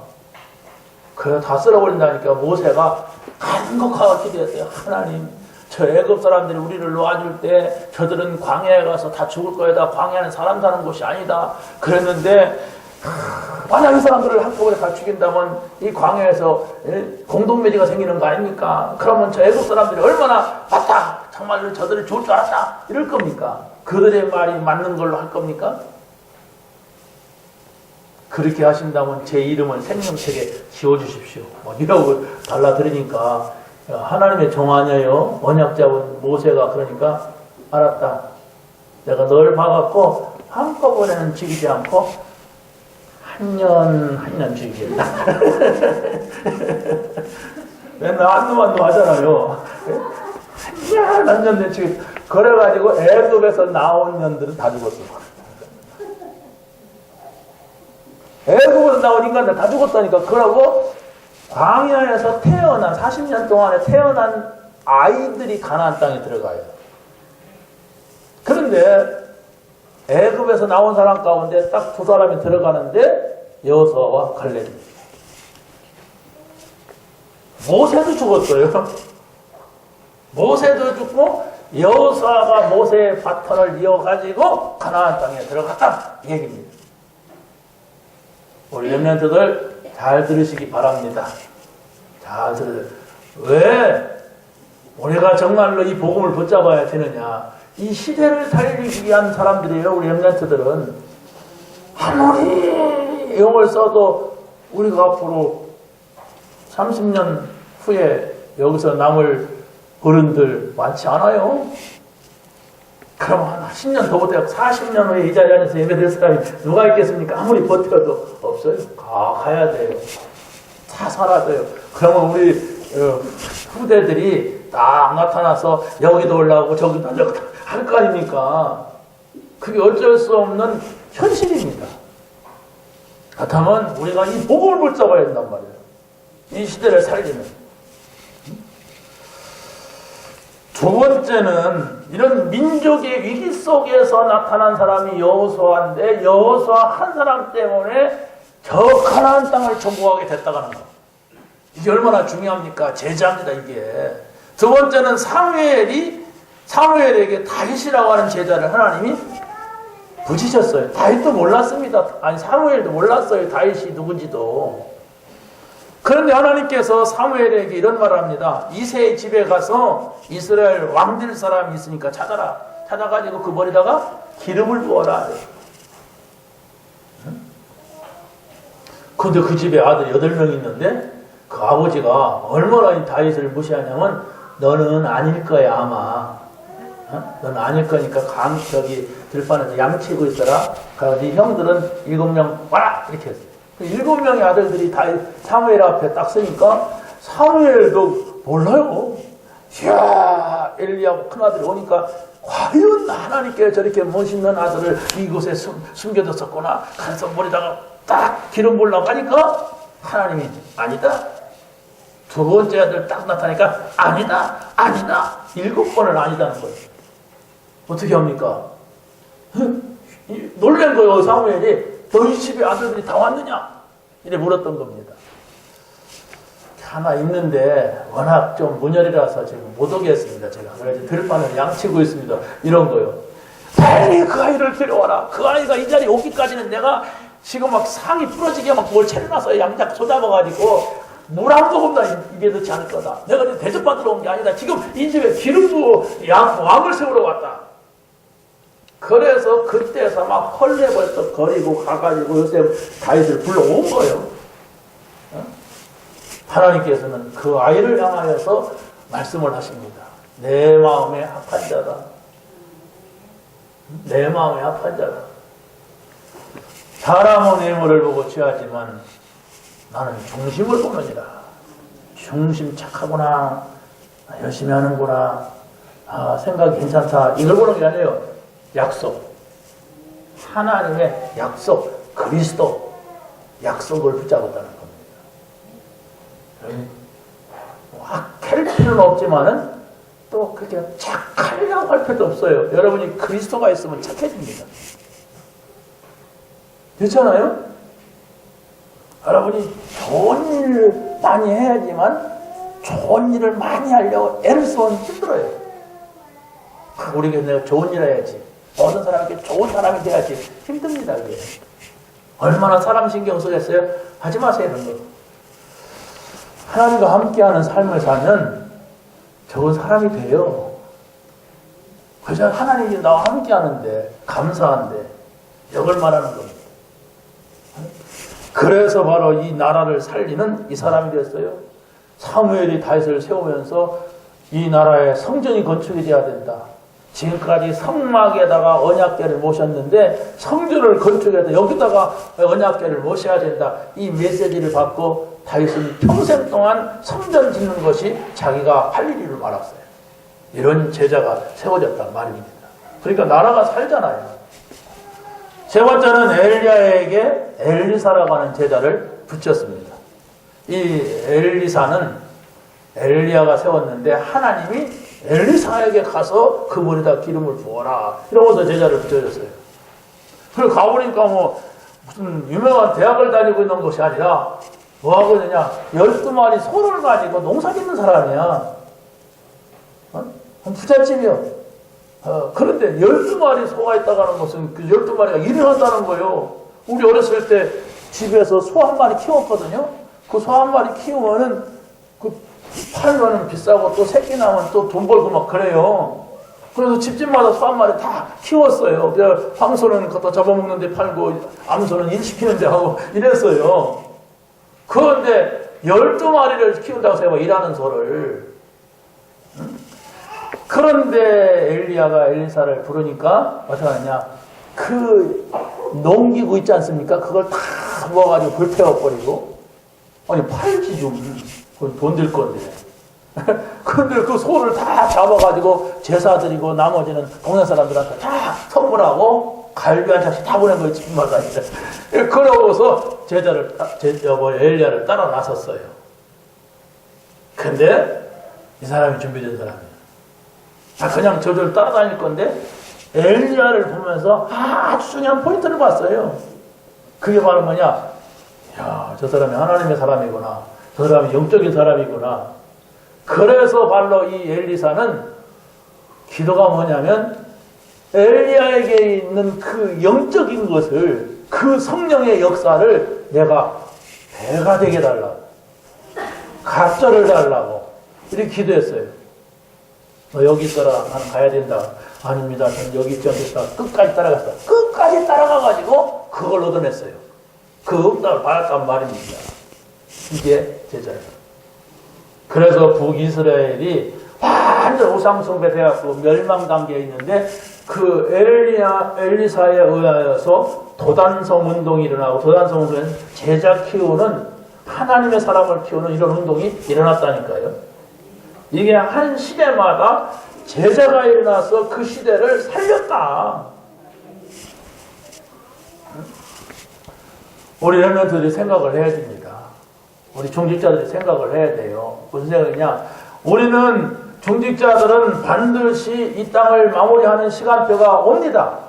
S1: 그래 다 쓸어버린다니까 모세가 간곡하게 기도했어요. 하나님, 저 애굽 사람들이 우리를 놓아줄 때 저들은 광야에 가서 다 죽을 거다. 광야는 사람 사는 곳이 아니다. 그랬는데 만약 이 사람들을 한꺼번에 다 죽인다면 이 광야에서 공동묘지가 생기는 거 아닙니까? 그러면 저 애국 사람들이 얼마나 맞다, 정말로 저들을 죽을 줄 알았다 이럴 겁니까? 그들의 말이 맞는 걸로 할 겁니까? 그렇게 하신다면 제 이름을 생명책에 지워주십시오. 뭐 이러고 달라드리니까 하나님의 종 아니에요. 언약자분 모세가 그러니까 알았다. 내가 널 봐갖고 한꺼번에는 죽이지 않고 한 년 죽이겠다. 맨날 한놈 하잖아요. 한 년 죽이. 그래가지고 애굽에서 나온 년들은 다 죽었어. 애굽에서 나온 인간들 다 죽었다니까. 그러고 광야에서 태어난 40년 동안에 태어난 아이들이 가나안 땅에 들어가요. 그런데 애굽에서 나온 사람 가운데 딱 두 사람이 들어가는데 여호수아와 갈렙입니다. 모세도 죽었어요. 모세도 죽고 여호수아가 모세의 바톤을 이어가지고 가나안 땅에 들어갔다 이 얘기입니다. 우리 렘넌트들 잘 들으시기 바랍니다. 잘 들으세요. 왜 우리가 정말로 이 복음을 붙잡아야 되느냐? 이 시대를 살리기 위한 사람들이에요. 우리 렘넌트들은 아무리 용을 써도 우리가 앞으로 30년 후에 여기서 남을 어른들 많지 않아요. 그럼 한 10년 더 버텨 40년 후에 이 자리에 앉아서 예배될 사람이 누가 있겠습니까? 아무리 버텨도 없어요. 가야 돼요. 다 사라져요. 그러면 우리 후대들이 딱 나타나서 여기도 올라오고 저기도 올라오고 할 거 아닙니까? 그게 어쩔 수 없는 현실입니다. 그렇다면 우리가 이 복음을 붙잡아야 된단 말이에요. 이 시대를 살리는. 두 번째는 이런 민족의 위기 속에서 나타난 사람이 여호수아인데 여호수아 한 사람 때문에 저 가나안 땅을 정복하게 됐다고 하는 거예요. 이게 얼마나 중요합니까? 제자입니다, 이게. 두 번째는 사무엘에게 다윗이라고 하는 제자를 하나님이 부지셨어요. 다윗도 몰랐습니다. 아니 사무엘도 몰랐어요. 다윗이 누군지도. 그런데 하나님께서 사무엘에게 이런 말을 합니다. 이새의 집에 가서 이스라엘 왕될 사람이 있으니까 찾아라. 찾아가지고 그 머리다가 기름을 부어라. 근데 그 집에 아들이 8명 있는데 그 아버지가 얼마나 이 다윗을 무시하냐면 너는 아닐 거야 아마. 너는 아닐 거니까 들판에서 양치고 있어라. 그래서 네 형들은 7명 와라 이렇게 했어요. 7명의 아들들이 다 사무엘 앞에 딱 서니까 사무엘도 몰라요. 이야 엘리야고 큰아들이 오니까 과연 하나님께 저렇게 멋있는 아들을 이곳에 숨겨뒀었구나. 그래서 머리다가 딱 기름 부으려고 하니까 하나님이 아니다. 두 번째 아들 딱 나타나니까 아니다. 7번을 아니다는 거예요. 어떻게 합니까? 놀란 거예요. 사무엘이 너희 집에 아들들이 다 왔느냐? 이래 물었던 겁니다. 하나 있는데 워낙 좀 문열이라서 지금 못 오겠습니다. 제가 그래서 들판을 양치고 있습니다. 이런 거요. 빨리 그 아이를 데려와라. 그 아이가 이 자리에 오기까지는 내가 지금 막 상이 부러지게 막 뭘 채려놔서 양작 쏟아봐가지고 물 한 모금도 입에 넣지 않을 거다. 내가 대접받으러 온 게 아니다. 지금 이 집에 기름 부어 왕을 세우러 왔다. 그래서 그때서 막 헐레벌떡 거리고 가가지고 요새 다윗을 불러온 거예요. 하나님께서는 그 아이를 향하여서 말씀을 하십니다. 내 마음에 합한 자다. 내 마음에 합한 자다. 사람은 외모를 보고 취하지만 나는 중심을 보느니라. 중심 착하구나. 열심히 하는구나. 생각이 괜찮다. 이걸 보는 게 아니에요. 약속. 하나님의 약속, 그리스도 약속을 붙잡았다는 겁니다. 악할 필요는 없지만은 또 그렇게 착하려고 할 필요도 없어요. 여러분이 그리스도가 있으면 착해집니다. 그렇잖아요? 여러분이 좋은 일을 많이 해야지만 좋은 일을 많이 하려고 애를 쓰면 힘들어요. 우리가 내가 좋은 일을 해야지. 모든 사람에게 좋은 사람이 돼야지. 힘듭니다. 그게. 얼마나 사람 신경 쓰겠어요? 하지 마세요. 이런 거. 하나님과 함께하는 삶을 살면 좋은 사람이 돼요. 그래서 하나님이 나와 함께하는데 감사한데 이걸 말하는 겁니다. 그래서 바로 이 나라를 살리는 이 사람이 됐어요. 사무엘이 다윗을 세우면서 이 나라에 성전이 건축이 돼야 된다. 지금까지 성막에다가 언약궤를 모셨는데 성전을 건축해서 여기다가 언약궤를 모셔야 된다. 이 메시지를 받고 다윗은 평생 동안 성전 짓는 것이 자기가 할 일을 알았어요. 이런 제자가 세워졌단 말입니다. 그러니까 나라가 살잖아요. 세 번째는 엘리야에게 엘리사라고 하는 제자를 붙였습니다. 이 엘리사는 엘리야가 세웠는데 하나님이 엘리사에게 가서 그물에다 기름을 부어라 이러고서 제자를 붙여줬어요. 그리고 가보니까 무슨 유명한 대학을 다니고 있는 것이 아니라 뭐 하고 있느냐, 12마리 소를 가지고 농사 짓는 사람이야. 부잣집이요. 그런데 12마리 소가 있다고 하는 것은 그 12마리가 일을 한다는 거예요. 우리 어렸을 때 집에서 소 한 마리 키웠거든요. 그 소 한 마리 키우면은 팔면은 비싸고 또 새끼 나면 또 돈 벌고 막 그래요. 그래서 집집마다 소 한 마리 다 키웠어요. 황소는 갖다 잡아먹는데 팔고 암소는 일시키는데 하고 이랬어요. 그런데 12마리를 키운다고 해봐, 일하는 소를. 그런데 엘리야가 엘리사를 부르니까 어떻게 하냐, 그 농기구 있지 않습니까? 그걸 다 모아가지고 불태워버리고, 아니 팔지 좀, 그건 돈 들 건데. 근데 그 소를 다 잡아가지고 제사 드리고 나머지는 동네 사람들한테 다 선물하고 갈비 한 차씩 다 보낸 거예요. 집마다. 그러고서 엘리야를 따라 나섰어요. 근데 이 사람이 준비된 사람이에요. 그냥 저절 따라다닐 건데 엘리야를 보면서 아주 중요한 포인트를 봤어요. 그게 바로 뭐냐, 야, 저 사람이 하나님의 사람이구나, 저 사람이 영적인 사람이구나. 그래서 바로 이 엘리사는 기도가 뭐냐면 엘리야에게 있는 그 영적인 것을, 그 성령의 역사를 내가 배가 되게 달라고, 갑절을 달라고 이렇게 기도했어요. 너 여기 있어라, 나는 가야 된다. 아닙니다, 저는 여기 있지 않겠다. 끝까지 따라갔어. 끝까지 따라가가지고 그걸 얻어냈어요. 그 응답을 받았단 말입니다. 이게 제자예요. 그래서 북이스라엘이 완전 우상숭배 되었고 멸망 단계에 있는데, 그 엘리사에 의하여서 도단성 운동이 일어나고, 도단성 운동은 제자 키우는, 하나님의 사람을 키우는 이런 운동이 일어났다니까요. 이게 한 시대마다 제자가 일어나서 그 시대를 살렸다. 우리 렘넌트들이 생각을 해야 됩니다. 우리 중직자들이 생각을 해야 돼요. 무슨 생각이냐? 우리는, 중직자들은 반드시 이 땅을 마무리하는 시간표가 옵니다.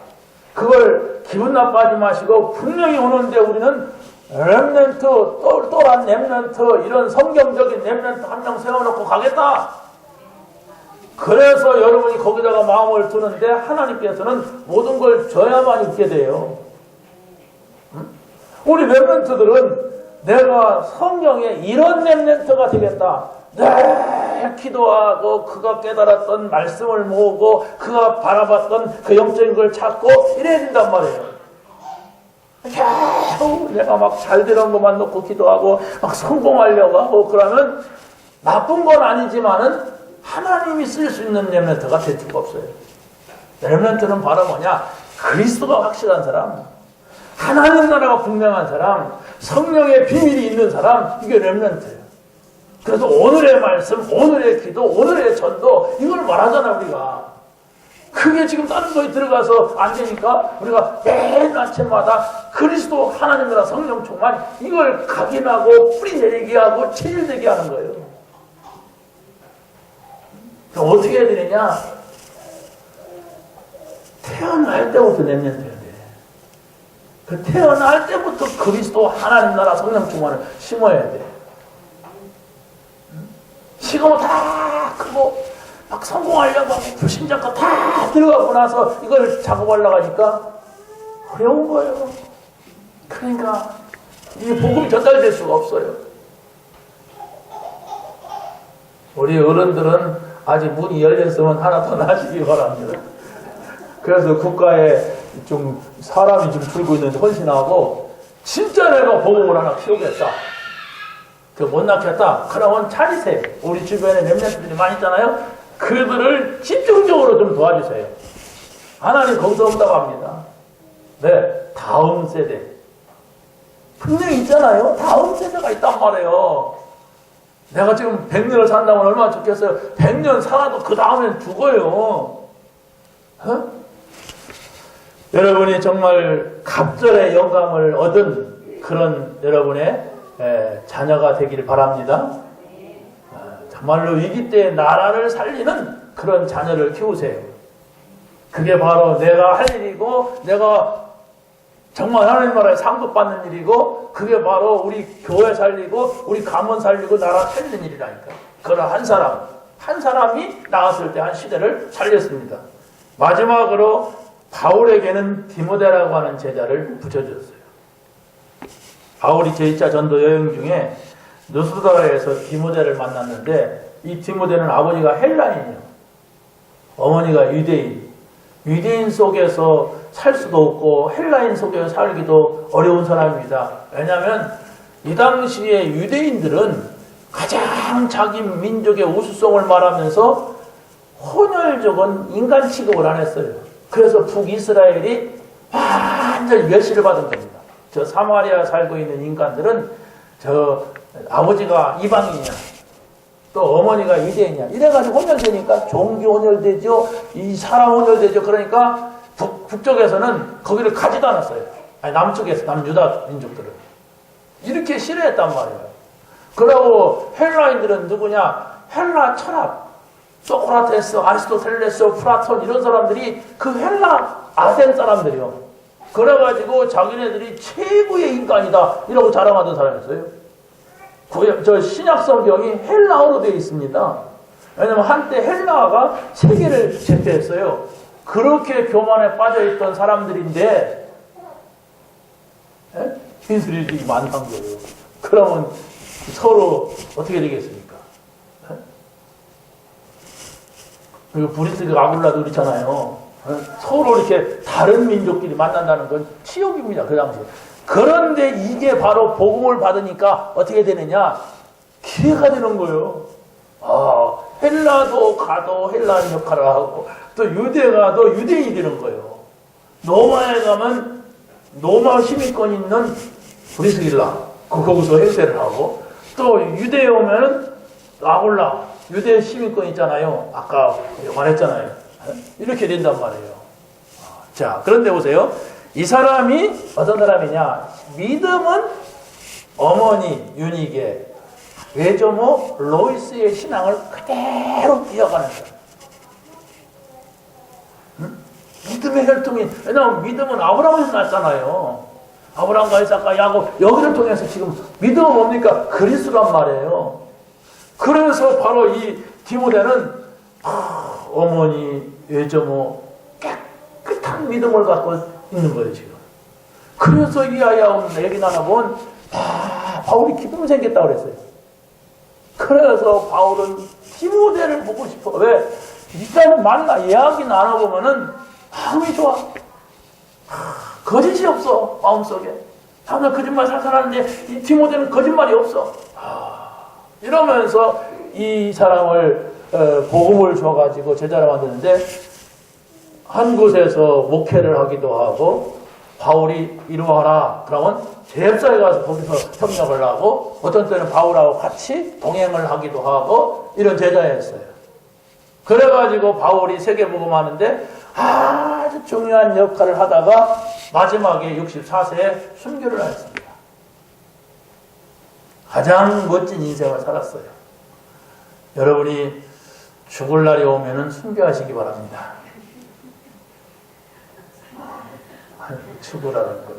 S1: 그걸 기분 나빠하지 마시고 분명히 오는데 우리는 렘넌트, 또한 렘넌트, 이런 성경적인 렘넌트 한 명 세워놓고 가겠다. 그래서 여러분이 거기다가 마음을 두는데 하나님께서는 모든 걸 줘야만 있게 돼요. 우리 렘넌트들은 내가 성경에 이런 렘넌트가 되겠다. 늘 기도하고 그가 깨달았던 말씀을 모으고 그가 바라봤던 그 영적인 걸 찾고 이래야 된단 말이에요. 겨우 내가 막 잘 되는 것만 놓고 기도하고 막 성공하려고 하고 그러면 나쁜 건 아니지만은 하나님이 쓸 수 있는 렘넌트가 될 수가 없어요. 렘넌트는 바로 뭐냐? 그리스도가 확실한 사람, 하나님 나라가 분명한 사람, 성령의 비밀이 있는 사람, 이게 렘넌트예요. 그래서 오늘의 말씀, 오늘의 기도, 오늘의 전도 이걸 말하잖아 우리가. 그게 지금 다른 거에 들어가서 안 되니까 우리가 매일 아침마다 그리스도 하나님 나라 성령 충만 이걸 각인하고 뿌리내리게 하고 체질되게 하는 거예요. 그럼 어떻게 해야 되느냐? 태어날 때부터 내면 돼야 돼. 그 태어날 때부터 그리스도 하나님 나라 성령 충만을 심어야 돼. 시간은 다 크고 막 성공하려고 하고 불신자가 다 들어가고 나서 이걸 작업하려고 하니까 어려운 거예요. 그러니까 이 복음이 전달될 수가 없어요. 우리 어른들은 아직 문이 열렸으면 하나 더 나시기 바랍니다. 그래서 국가에 좀 사람이 좀 줄고 있는데 헌신하고 진짜 내가 복음을 하나 키우겠다. 못 낳겠다. 그러면 차리세요. 우리 주변에 렘넌트들이 많이 있잖아요. 그들을 집중적으로 좀 도와주세요. 하나님 거기서 온다고 합니다. 네, 다음 세대. 분명히 있잖아요. 다음 세대가 있단 말이에요. 내가 지금 100년을 산다면 얼마나 좋겠어요. 100년 살아도 그 다음엔 죽어요. 어? 여러분이 정말 갑절의 영감을 얻은 그런 여러분의 자녀가 되길 바랍니다. 정말로 위기 때 나라를 살리는 그런 자녀를 키우세요. 그게 바로 내가 할 일이고 내가 정말 하나님 나라에 상급받는 일이고 그게 바로 우리 교회 살리고 우리 가문 살리고 나라 살리는 일이라니까. 그런 한 사람이 나왔을 때 한 시대를 살렸습니다. 마지막으로 바울에게는 디모데라고 하는 제자를 붙여줬어요. 바울이 제2차 전도 여행 중에 느스도라에서 디모데를 만났는데 이 디모데는 아버지가 헬라인이에요. 어머니가 유대인. 유대인 속에서 살 수도 없고 헬라인 속에서 살기도 어려운 사람입니다. 왜냐하면 이 당시에 유대인들은 가장 자기 민족의 우수성을 말하면서 혼혈적인 인간 취급을 안 했어요. 그래서 북이스라엘이 완전히 멸시를 받은 겁니다. 저 사마리아 살고 있는 인간들은 저 아버지가 이방인이야. 또 어머니가 유대인이야. 이래가지고 혼혈되니까 종교 혼혈되죠. 이 사람 혼혈되죠. 그러니까 북쪽에서는 거기를 가지도 않았어요. 아니 남쪽에서 남유다 민족들은. 이렇게 싫어했단 말이에요. 그러고 헬라인들은 누구냐? 헬라 철학. 소크라테스, 아리스토텔레스, 플라톤 이런 사람들이 그 헬라 아덴 사람들이요. 그래가지고 자기네들이 최고의 인간이다 이라고 자랑하던 사람이었어요. 저 신약 성경이 헬라어로 되어 있습니다. 왜냐하면 한때 헬라어가 세계를 제패했어요. 그렇게 교만에 빠져있던 사람들인데 흰수리들이 많단 거예요. 그러면 서로 어떻게 되겠습니까? 그리고 브리스가 아굴라도 그렇잖아요. 서로 이렇게 다른 민족끼리 만난다는 건 치욕입니다. 그 당시에. 그런데 이게 바로 복음을 받으니까 어떻게 되느냐? 기회가 되는 거예요. 헬라도 가도 헬라인 역할을 하고 또 유대 가도 유대인이 되는 거예요. 로마에 가면 로마 시민권 있는 브리스길라 거기서 행세를 하고 또 유대에 오면 아굴라 유대 시민권 있잖아요. 아까 말했잖아요. 이렇게 된단 말이에요. 자, 그런데 보세요. 이 사람이 어떤 사람이냐? 믿음은 어머니 유니게 외조모 로이스의 신앙을 그대로 이어가는 사람. 믿음의 혈통이, 왜냐하면 믿음은 아브라함에서 났잖아요. 아브라함과 이삭과 야곱 여기를 통해서 지금 믿음은 뭡니까? 그리스도란 말이에요. 그래서 바로 이 디모데는 어머니 외조모 깨끗한 믿음을 갖고 있는 거예요 지금. 그래서 이 아이하고 얘기 나눠본 바울이 기쁨이 생겼다고 그랬어요. 그래서 바울은 디모데를 보고 싶어. 왜? 일단 만나 이야기 나눠보면은 마음이 좋아. 거짓이 없어 마음속에. 다음날 거짓말 살살하는데 이 디모데는 거짓말이 없어. 이러면서 이 사람을 복음을 줘가지고 제자를 만드는데 한 곳에서 목회를 하기도 하고 바울이 이리 와라. 그러면 제사에 가서 거기서 협력을 하고 어떤 때는 바울하고 같이 동행을 하기도 하고 이런 제자였어요. 그래가지고 바울이 세계복음하는데 아주 중요한 역할을 하다가 마지막에 64세에 순교를 했습니다. 가장 멋진 인생을 살았어요. 여러분이 죽을 날이 오면은 순교하시기 바랍니다. 죽으라는 걸.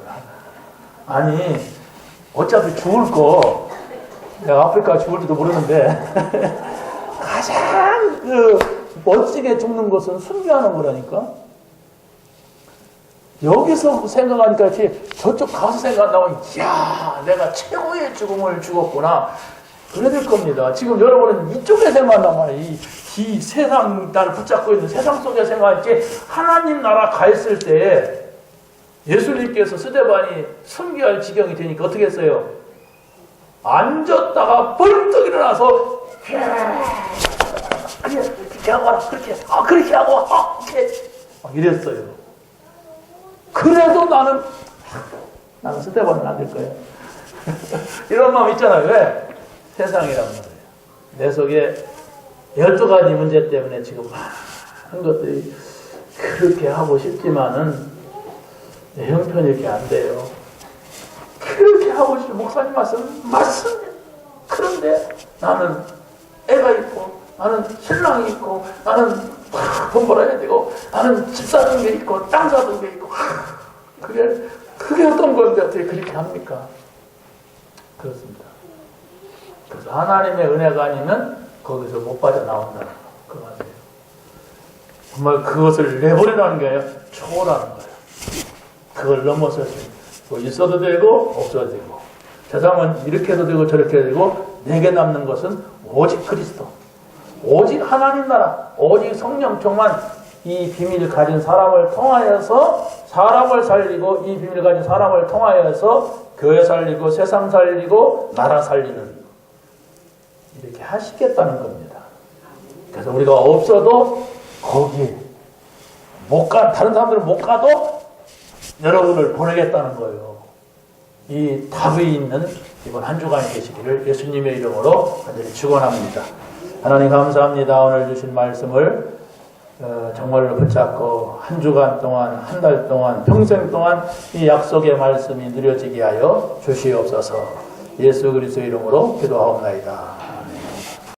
S1: 아니, 어차피 죽을 거, 내가 아프리카 죽을지도 모르는데, 가장 멋지게 죽는 것은 순교하는 거라니까? 여기서 생각하니까 저쪽 가서 생각한다면, 이야, 내가 최고의 죽음을 죽었구나. 그래 될 겁니다. 지금 여러분은 이쪽에 생각한단 말이에요. 이 세상, 나를 붙잡고 있는 세상 속에 생각할 때, 하나님 나라 가 있을 때, 예수님께서 스데반이 순교할 지경이 되니까 어떻게 했어요? 앉았다가 벌떡 일어나서 그렇게 하고 그렇게 하고 이랬어요. 그래도 나는 스데반은 안 될 거예요. 이런 마음 있잖아요. 왜? 세상이란 말이에요. 내 속에 12가지 문제 때문에 지금 많은 것들이 그렇게 하고 싶지만은 내 형편이 이렇게 안 돼요. 그렇게 하고 싶은 목사님 말씀 맞습니다. 그런데 나는 애가 있고 나는 신랑이 있고 나는 돈 벌어야 되고 나는 집 사는 게 있고 땅 사는 게 있고 그게 어떤 건데 어떻게 그렇게 합니까? 그렇습니다. 그래서 하나님의 은혜가 아니면 거기서 못 빠져나온다는 거. 그 말이에요. 정말 그것을 내버리라는 게 아니라 초월하는 거예요. 그걸 넘어서 뭐 있어도 되고 없어도 되고 세상은 이렇게 해도 되고 저렇게 해도 되고 내게 남는 것은 오직 그리스도, 오직 하나님 나라, 오직 성령총만 이 비밀을 가진 사람을 통하여서 사람을 살리고 이 비밀을 가진 사람을 통하여서 교회 살리고 세상 살리고 나라 살리는 이렇게 하시겠다는 겁니다. 그래서 우리가 없어도 거기에 못 가, 다른 사람들은 못 가도 여러분을 보내겠다는 거예요. 이 답이 있는 이번 한 주간이 되시기를 예수님의 이름으로 간절히 축원합니다. 하나님 감사합니다. 오늘 주신 말씀을 정말로 붙잡고 한 주간 동안, 한 달 동안, 평생 동안 이 약속의 말씀이 누려지게 하여 주시옵소서. 예수 그리스도의 이름으로 기도하옵나이다.